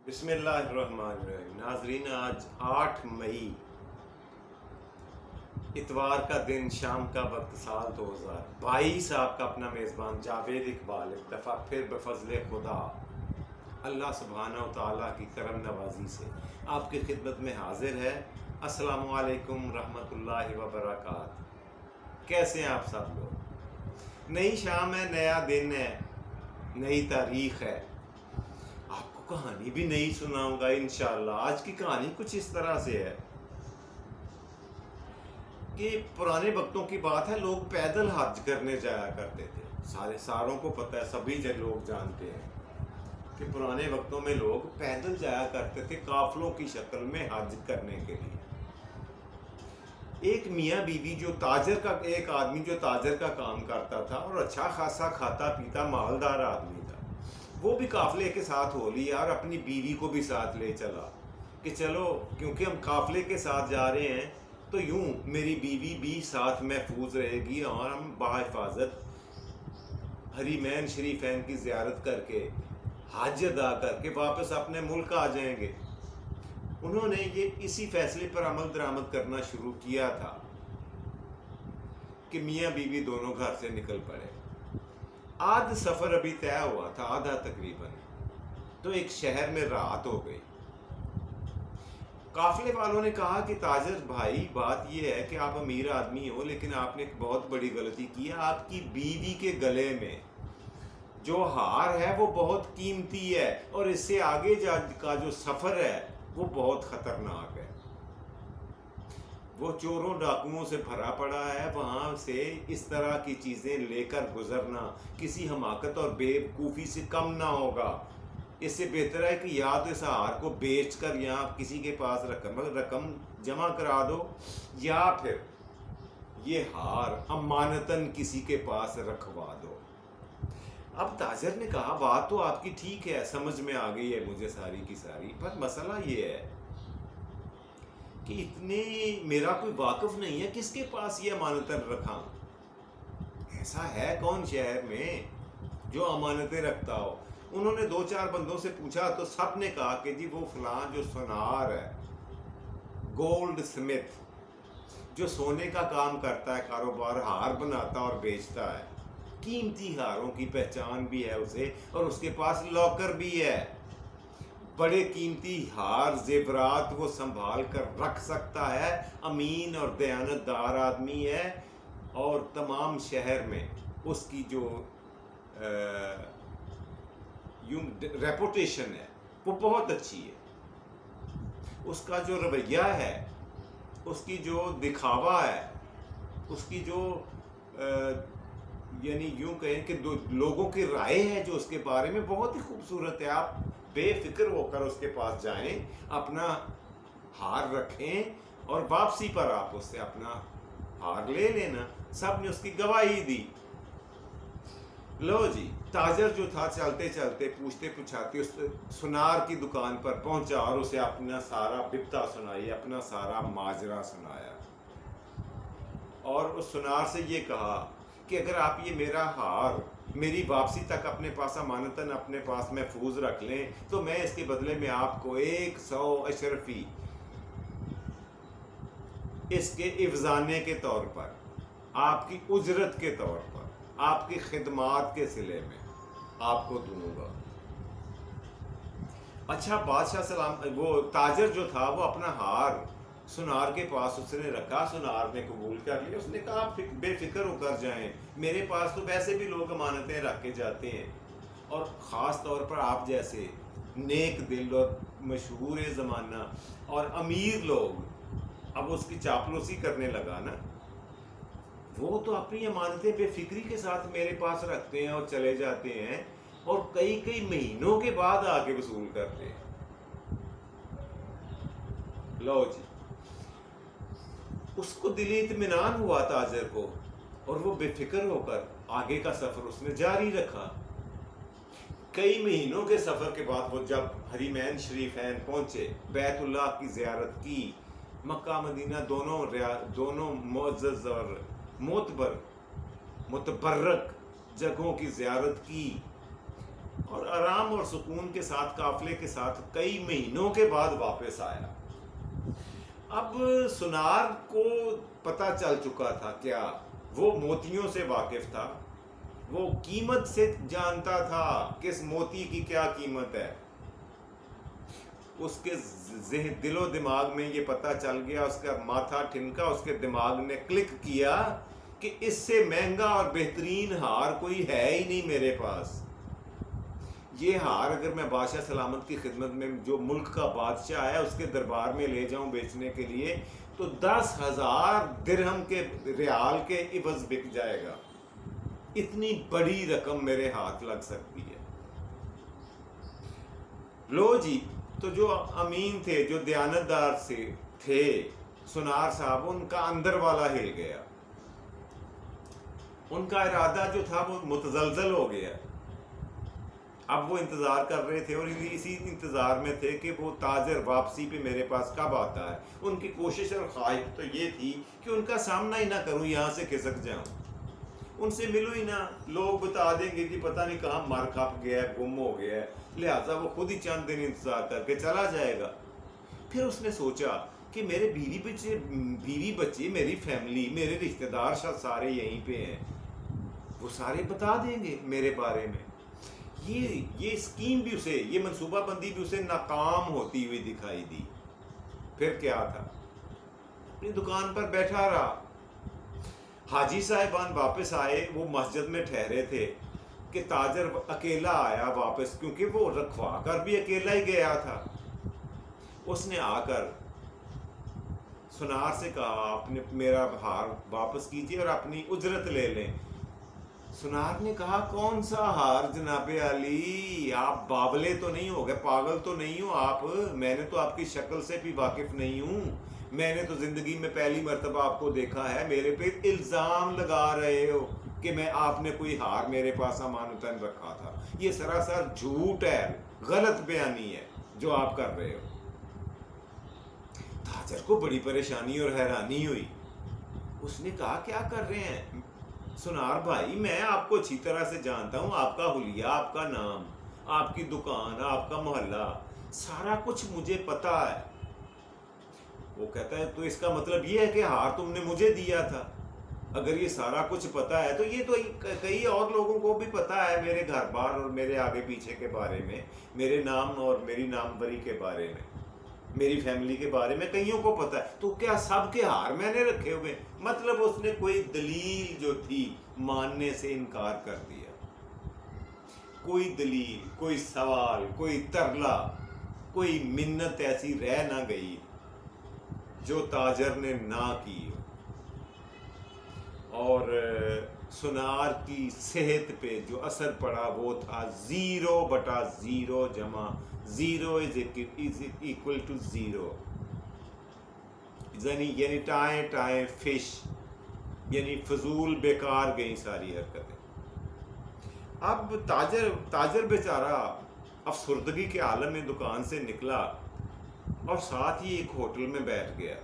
بسم اللہ الرحمن الرحیم۔ ناظرین، آج 8 مئی اتوار کا دن، شام کا وقت، سال 2022، آپ کا اپنا میزبان جاوید اقبال ایک دفعہ پھر بفضل خدا اللہ سبحانہ و تعالیٰ کی کرم نوازی سے آپ کی خدمت میں حاضر ہے۔ السلام علیکم رحمۃ اللہ وبرکاتہ۔ کیسے ہیں آپ سب لوگ؟ نئی شام ہے، نیا دن ہے، نئی تاریخ ہے۔ آپ کو کہانی بھی نہیں سناؤں گا انشاءاللہ۔ آج کی کہانی کچھ اس طرح سے ہے کہ پرانے وقتوں کی بات ہے، لوگ پیدل حج کرنے جایا کرتے تھے۔ ساروں کو پتہ ہے، سبھی لوگ جانتے ہیں کہ پرانے وقتوں میں لوگ پیدل جایا کرتے تھے قافلوں کی شکل میں حج کرنے کے لیے۔ ایک میاں بیوی ایک آدمی جو تاجر کا کام کرتا تھا اور اچھا خاصا کھاتا پیتا مالدار آدمی تھا، وہ بھی قافلے کے ساتھ ہو لیا اور اپنی بیوی کو بھی ساتھ لے چلا کہ چلو، کیونکہ ہم قافلے کے ساتھ جا رہے ہیں تو یوں میری بیوی بھی ساتھ محفوظ رہے گی اور ہم بحفاظت حرمین شریفین کی زیارت کر کے حج ادا کر کے واپس اپنے ملک آ جائیں گے۔ انہوں نے اسی فیصلے پر عمل درآمد کرنا شروع کیا تھا کہ میاں بیوی دونوں گھر سے نکل پڑے۔ آدھ سفر ابھی طے ہوا تھا، آدھا تقریباً، تو ایک شہر میں رات ہو گئی۔ قافلے والوں نے کہا کہ تاجر بھائی، بات یہ ہے کہ آپ امیر آدمی ہو، لیکن آپ نے ایک بہت بڑی غلطی کی ہے۔ آپ کی بیوی کے گلے میں جو ہار ہے وہ بہت قیمتی ہے اور اس سے آگے کا جو سفر ہے وہ بہت خطرناک ہے۔ وہ چوروں ڈاکوؤں سے بھرا پڑا ہے، وہاں سے اس طرح کی چیزیں لے کر گزرنا کسی حماقت اور بے وقوفی سے کم نہ ہوگا۔ اس سے بہتر ہے کہ یا تو اس ہار کو بیچ کر یا کسی کے پاس رقم جمع کرا دو، یا پھر یہ ہار امانتاً کسی کے پاس رکھوا دو۔ اب تاجر نے کہا بات تو آپ کی ٹھیک ہے، سمجھ میں آ گئی ہے مجھے ساری کی ساری، پر مسئلہ یہ ہے کہ اتنے میرا کوئی واقف نہیں ہے، کس کے پاس یہ امانتاً رکھاں؟ ایسا ہے کون شہر میں جو امانتیں رکھتا ہو؟ انہوں نے 2-4 بندوں سے پوچھا تو سب نے کہا کہ جی وہ فلاں جو سونار ہے، گولڈ سمتھ، جو سونے کا کام کرتا ہے، کاروبار، ہار بناتا اور بیچتا ہے، قیمتی ہاروں کی پہچان بھی ہے اسے، اور اس کے پاس لاکر بھی ہے، بڑے قیمتی ہار زیورات وہ سنبھال کر رکھ سکتا ہے، امین اور دیانتدار آدمی ہے، اور تمام شہر میں اس کی جو ریپوٹیشن ہے وہ بہت اچھی ہے۔ اس کا جو رویہ ہے، اس کی جو دکھاوا ہے، اس کی جو یعنی یوں کہیں کہ لوگوں کی رائے ہے جو اس کے بارے میں بہت ہی خوبصورت ہے۔ آپ بے فکر ہو کر اس کے پاس جائیں، اپنا ہار رکھیں اور واپسی پر آپ اس سے اپنا ہار لے لینا۔ سب نے اس کی گواہی دی۔ لو جی، تاجر جو تھا چلتے چلتے پوچھتے پوچھاتے اس سونار کی دکان پر پہنچا اور اسے اپنا سارا بپتا سنائی، اپنا سارا ماجرا سنایا، اور اس سونار سے یہ کہا کہ اگر آپ یہ میرا ہار میری واپسی تک اپنے پاس امانتاً اپنے پاس محفوظ رکھ لیں تو میں اس کے بدلے میں آپ کو 100 اشرفی اس کے افزانے کے طور پر، آپ کی اجرت کے طور پر، آپ کی خدمات کے صلے میں آپ کو دوں گا۔ اچھا، بادشاہ سلام، وہ تاجر جو تھا وہ اپنا ہار سونار کے پاس اس نے رکھا، سونار نے قبول کر لیا۔ اس نے کہا آپ بے فکر ہو کر جائیں، میرے پاس تو ویسے بھی لوگ امانتیں رکھ کے جاتے ہیں، اور خاص طور پر آپ جیسے نیک دل اور مشہور زمانہ اور امیر لوگ۔ اب اس کی چاپلوسی کرنے لگا نا، وہ تو اپنی امانتیں بے فکری کے ساتھ میرے پاس رکھتے ہیں اور چلے جاتے ہیں، اور کئی مہینوں کے بعد آگے وصول کرتے ہیں۔ لو جی، اس کو دلی اطمینان ہوا تاجر کو، اور وہ بے فکر ہو کر آگے کا سفر اس نے جاری رکھا۔ کئی مہینوں کے سفر کے بعد وہ جب حرمین شریفین پہنچے، بیت اللہ کی زیارت کی، مکہ مدینہ دونوں معزز اور متبرک جگہوں کی زیارت کی، اور آرام اور سکون کے ساتھ قافلے کے ساتھ کئی مہینوں کے بعد واپس آیا۔ اب سنار کو پتہ چل چکا تھا، کیا وہ موتیوں سے واقف تھا، وہ قیمت سے جانتا تھا کہ اس موتی کی کیا قیمت ہے۔ اس کے ذہن دل و دماغ میں یہ پتہ چل گیا، اس کا ماتھا ٹھنکا، اس کے دماغ نے کلک کیا کہ اس سے مہنگا اور بہترین ہار کوئی ہے ہی نہیں میرے پاس۔ یہ ہار اگر میں بادشاہ سلامت کی خدمت میں، جو ملک کا بادشاہ ہے، اس کے دربار میں لے جاؤں بیچنے کے لیے تو 10,000 درہم کے ریال کے عوض بک جائے گا۔ اتنی بڑی رقم میرے ہاتھ لگ سکتی ہے۔ لو جی، تو جو امین تھے، جو دیانتدار سے تھے سنار صاحب، ان کا اندر والا ہل گیا، ان کا ارادہ جو تھا وہ متزلزل ہو گیا۔ اب وہ انتظار کر رہے تھے اور اسی انتظار میں تھے کہ وہ تاجر واپسی پہ میرے پاس کب آتا ہے۔ ان کی کوشش اور خواہش تو یہ تھی کہ ان کا سامنا ہی نہ کروں، یہاں سے کھسک جاؤں، ان سے ملو ہی نہ، لوگ بتا دیں گے کہ پتہ نہیں کہاں مر کھپ گیا ہے، گم ہو گیا ہے، لہٰذا وہ خود ہی چند دن انتظار کر کے چلا جائے گا۔ پھر اس نے سوچا کہ میرے بیوی بچے، میری فیملی، میرے رشتہ دار سارے یہیں پہ ہیں، وہ سارے بتا دیں گے میرے بارے میں۔ یہ اسکیم بھی اسے، یہ منصوبہ بندی بھی اسے ناکام ہوتی ہوئی دکھائی دی۔ پھر کیا تھا، اپنی دکان پر بیٹھا رہا۔ حاجی صاحبان واپس آئے، وہ مسجد میں ٹھہرے تھے کہ تاجر اکیلا آیا واپس، کیونکہ وہ رکھوا کر بھی اکیلا ہی گیا تھا۔ اس نے آ کر سنار سے کہا، آپ نے میرا ہار واپس کیجیے اور اپنی اجرت لے لیں۔ سنار نے کہا، کون سا ہار جناب علی، آپ باولے تو نہیں ہو گئے، پاگل تو نہیں ہو آپ، میں نے تو آپ کی شکل سے بھی واقف نہیں ہوں، میں نے تو زندگی میں پہلی مرتبہ آپ کو دیکھا ہے، میرے پہ الزام لگا رہے ہو کہ آپ نے کوئی ہار میرے پاس امانتاً رکھا تھا۔ یہ سراسر جھوٹ ہے، غلط بیانی ہے جو آپ کر رہے ہو۔ تاجر کو بڑی پریشانی اور حیرانی ہوئی۔ اس نے کہا، کیا کر رہے ہیں سنار بھائی، میں آپ کو اچھی طرح سے جانتا ہوں، آپ کا حلیہ، آپ کا نام، آپ کی دکان، آپ کا محلہ، سارا کچھ مجھے پتا ہے۔ وہ کہتا ہے، تو اس کا مطلب یہ ہے کہ ہار تم نے مجھے دیا تھا؟ اگر یہ سارا کچھ پتا ہے تو یہ تو کئی اور لوگوں کو بھی پتا ہے، میرے گھر بار اور میرے آگے پیچھے کے بارے میں، میرے نام اور میری ناموری کے بارے میں، میری فیملی کے بارے میں کئیوں کو پتا ہے، تو کیا سب کے ہار میں نے رکھے ہوئے؟ مطلب اس نے کوئی دلیل جو تھی ماننے سے انکار کر دیا۔ کوئی دلیل، کوئی سوال، کوئی ترلا، کوئی منت ایسی رہ نہ گئی جو تاجر نے نہ کی۔ اور سنار کی صحت پہ جو اثر پڑا وہ تھا 0/0 جمع 0 is equal to 0، یعنی ٹائیں فش، یعنی فضول بیکار گئیں ساری حرکتیں۔ اب تاجر بیچارہ افسردگی کے عالم میں دکان سے نکلا اور ساتھ ہی ایک ہوٹل میں بیٹھ گیا۔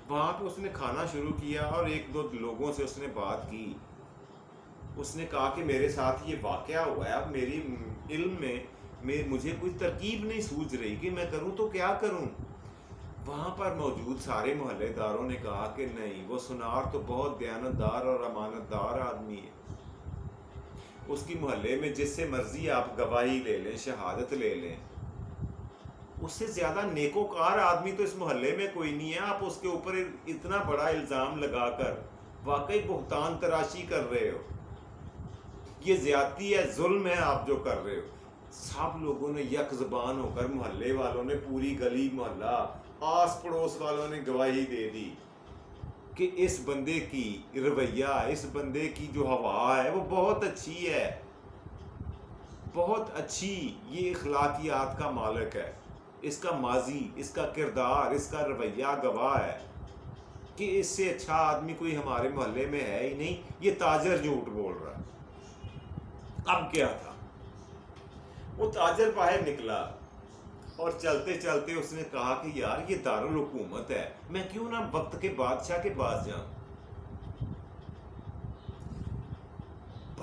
وہاں پہ اس نے کھانا شروع کیا اور 1-2 لوگوں سے اس نے بات کی۔ اس نے کہا کہ میرے ساتھ یہ واقعہ ہوا ہے، اب میری علم میں مجھے کوئی ترکیب نہیں سوچ رہی کہ میں کروں تو کیا کروں۔ وہاں پر موجود سارے محلے داروں نے کہا کہ نہیں، وہ سنار تو بہت دیانتدار اور امانت دار آدمی ہے، اس کی محلے میں جس سے مرضی آپ گواہی لے لیں، شہادت لے لیں، اس سے زیادہ نیکوکار آدمی تو اس محلے میں کوئی نہیں ہے۔ آپ اس کے اوپر اتنا بڑا الزام لگا کر واقعی بہتان تراشی کر رہے ہو، یہ زیادتی ہے، ظلم ہے آپ جو کر رہے ہو۔ سب لوگوں نے یک زبان ہو کر، محلے والوں نے، پوری گلی محلہ، آس پڑوس والوں نے گواہی دے دی کہ اس بندے کی رویہ، اس بندے کی جو ہوا ہے وہ بہت اچھی ہے، بہت اچھی، یہ اخلاقیات کا مالک ہے، اس کا ماضی، اس کا کردار، اس کا رویہ گواہ ہے کہ اس سے اچھا آدمی کوئی ہمارے محلے میں ہے ہی نہیں، یہ تاجر جھوٹ بول رہا ہے۔ اب کیا تھا، وہ تاجر باہر نکلا اور چلتے چلتے اس نے کہا کہ یار یہ دارالحکومت ہے، میں کیوں نہ وقت کے بادشاہ کے پاس جاؤں۔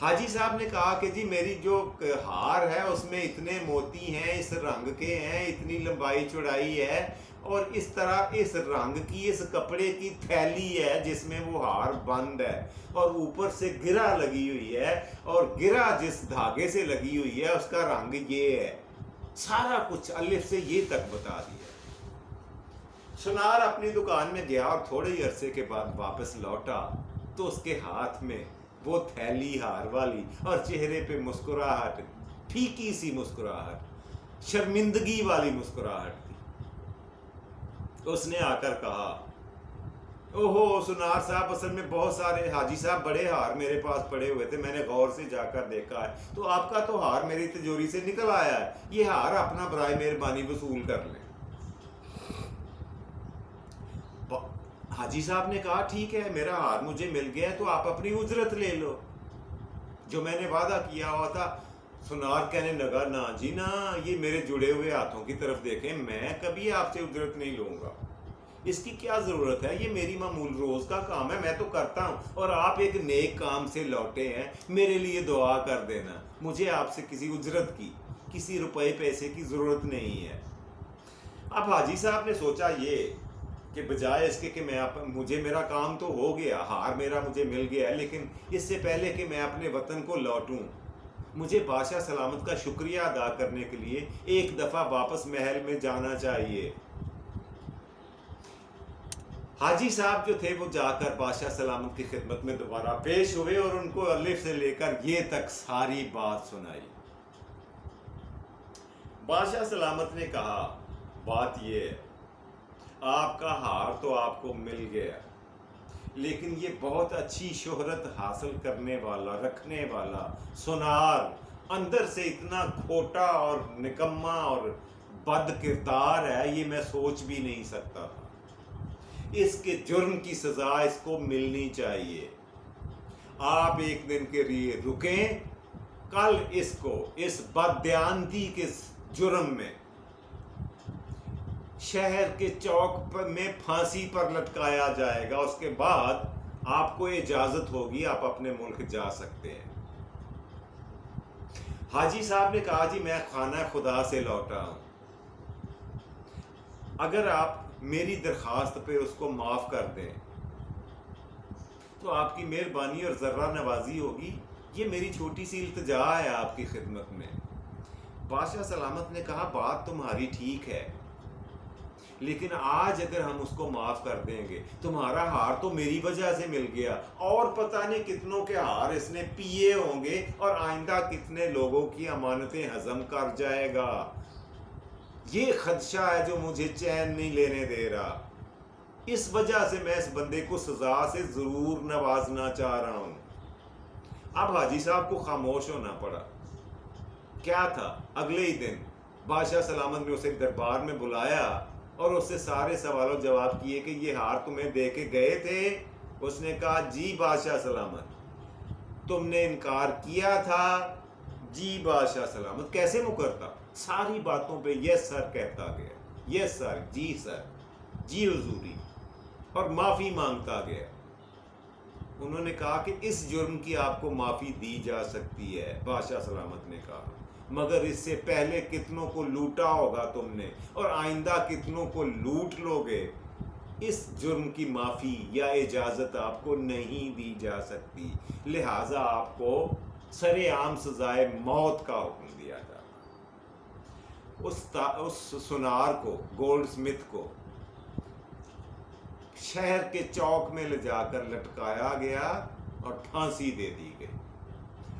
حاجی صاحب نے کہا کہ جی میری جو ہار ہے اس میں اتنے موتی ہیں، اس رنگ کے ہیں، اتنی لمبائی چوڑائی ہے، اور اس طرح اس رنگ کی اس کپڑے کی تھیلی ہے جس میں وہ ہار بند ہے، اور اوپر سے گرہ لگی ہوئی ہے، اور گرہ جس دھاگے سے لگی ہوئی ہے اس کا رنگ یہ ہے، سارا کچھ الف سے یہ تک بتا دیا۔ سنار اپنی دکان میں گیا اور تھوڑے ہی عرصے کے بعد واپس لوٹا تو اس کے ہاتھ میں وہ تھیلی ہار والی، اور چہرے پہ مسکراہٹ، پھیکی سی مسکراہٹ، شرمندگی والی مسکراہٹ تھی۔ اس نے آ کر کہا، اوہو سنار صاحب، اصل میں بہت سارے حاجی صاحب بڑے ہار میرے پاس پڑے ہوئے تھے، میں نے غور سے جا کر دیکھا ہے، تو آپ کا تو ہار میری تجوری سے نکل آیا ہے، یہ ہار اپنا برائے مہربانی وصول کر لیں۔ حاجی صاحب نے کہا، ٹھیک ہے، میرا ہار مجھے مل گیا تو آپ اپنی اجرت لے لو جو میں نے وعدہ کیا ہوا تھا۔ سنار کہنے لگا، نا جی نا، یہ میرے جڑے ہوئے ہاتھوں کی طرف دیکھیں، میں کبھی آپ سے اجرت نہیں لوں گا، اس کی کیا ضرورت ہے، یہ میری معمول روز کا کام ہے، میں تو کرتا ہوں، اور آپ ایک نیک کام سے لوٹے ہیں، میرے لیے دعا کر دینا، مجھے آپ سے کسی اجرت کی، کسی روپے پیسے کی ضرورت نہیں ہے۔ اب حاجی صاحب نے سوچا یہ کہ بجائے اس کے کہ مجھے میرا کام تو ہو گیا، ہار میرا مجھے مل گیا ہے، لیکن اس سے پہلے کہ میں اپنے وطن کو لوٹوں، مجھے بادشاہ سلامت کا شکریہ ادا کرنے کے لیے ایک دفعہ واپس محل میں جانا چاہیے۔ حاجی صاحب جو تھے وہ جا کر بادشاہ سلامت کی خدمت میں دوبارہ پیش ہوئے اور ان کو الف سے لے کر یہ تک ساری بات سنائی۔ بادشاہ سلامت نے کہا، بات یہ ہے، آپ کا ہار تو آپ کو مل گیا، لیکن یہ بہت اچھی شہرت حاصل کرنے والا، رکھنے والا سنار اندر سے اتنا کھوٹا اور نکما اور بد کردار ہے، یہ میں سوچ بھی نہیں سکتا تھا۔ اس کے جرم کی سزا اس کو ملنی چاہیے۔ آپ ایک دن کے لیے رکیں، کل اس کو اس بددیانتی کے جرم میں شہر کے چوک میں پھانسی پر لٹکایا جائے گا، اس کے بعد آپ کو اجازت ہوگی، آپ اپنے ملک جا سکتے ہیں۔ حاجی صاحب نے کہا، جی میں خانہ خدا سے لوٹا ہوں، اگر آپ میری درخواست پہ اس کو معاف کر دیں تو آپ کی مہربانی اور ذرہ نوازی ہوگی، یہ میری چھوٹی سی التجا ہے آپ کی خدمت میں۔ بادشاہ سلامت نے کہا، بات تمہاری ٹھیک ہے، لیکن آج اگر ہم اس کو معاف کر دیں گے، تمہارا ہار تو میری وجہ سے مل گیا، اور پتہ نہیں کتنوں کے ہار اس نے پیے ہوں گے، اور آئندہ کتنے لوگوں کی امانتیں ہضم کر جائے گا۔ یہ خدشہ ہے جو مجھے چین نہیں لینے دے رہا، اس وجہ سے میں اس بندے کو سزا سے ضرور نوازنا چاہ رہا ہوں۔ اب حاجی صاحب کو خاموش ہونا پڑا۔ کیا تھا، اگلے ہی دن بادشاہ سلامت نے اسے دربار میں بلایا اور اس سے سارے سوال و جواب کیے کہ یہ ہار تمہیں دے کے گئے تھے؟ اس نے کہا، جی بادشاہ سلامت۔ تم نے انکار کیا تھا؟ جی بادشاہ سلامت۔ کیسے مکرتا؟ ساری باتوں پہ یس سر کہتا گیا، یس سر، جی سر، جی حضوری، اور معافی مانگتا گیا۔ انہوں نے کہا کہ اس جرم کی آپ کو معافی دی جا سکتی ہے، بادشاہ سلامت نے کہا، مگر اس سے پہلے کتنوں کو لوٹا ہوگا تم نے، اور آئندہ کتنوں کو لوٹ لو گے، اس جرم کی معافی یا اجازت آپ کو نہیں دی جا سکتی، لہٰذا آپ کو سر عام سزائے موت کا حکم دیا جاتا۔ اس سنار کو، گولڈ سمتھ کو شہر کے چوک میں لے جا کر لٹکایا گیا اور پھانسی دے دی گئی۔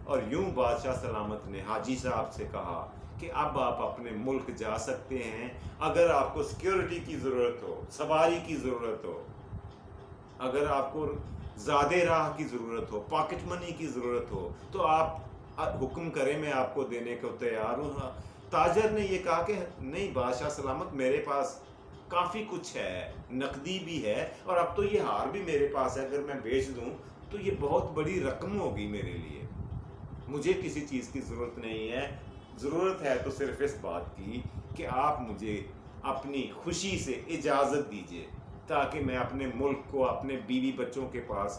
اور یوں بادشاہ سلامت نے حاجی صاحب سے کہا کہ اب آپ اپنے ملک جا سکتے ہیں، اگر آپ کو سیکیورٹی کی ضرورت ہو، سواری کی ضرورت ہو، اگر آپ کو زیادہ راہ کی ضرورت ہو، پاکٹ منی کی ضرورت ہو، تو آپ حکم کریں، میں آپ کو دینے کو تیار ہوں۔ تاجر نے یہ کہا کہ نہیں بادشاہ سلامت، میرے پاس کافی کچھ ہے، نقدی بھی ہے، اور اب تو یہ ہار بھی میرے پاس ہے، اگر میں بیچ دوں تو یہ بہت بڑی رقم ہوگی میرے لیے، مجھے کسی چیز کی ضرورت نہیں ہے، ضرورت ہے تو صرف اس بات کی کہ آپ مجھے اپنی خوشی سے اجازت دیجیے تاکہ میں اپنے ملک کو، اپنے بیوی بچوں کے پاس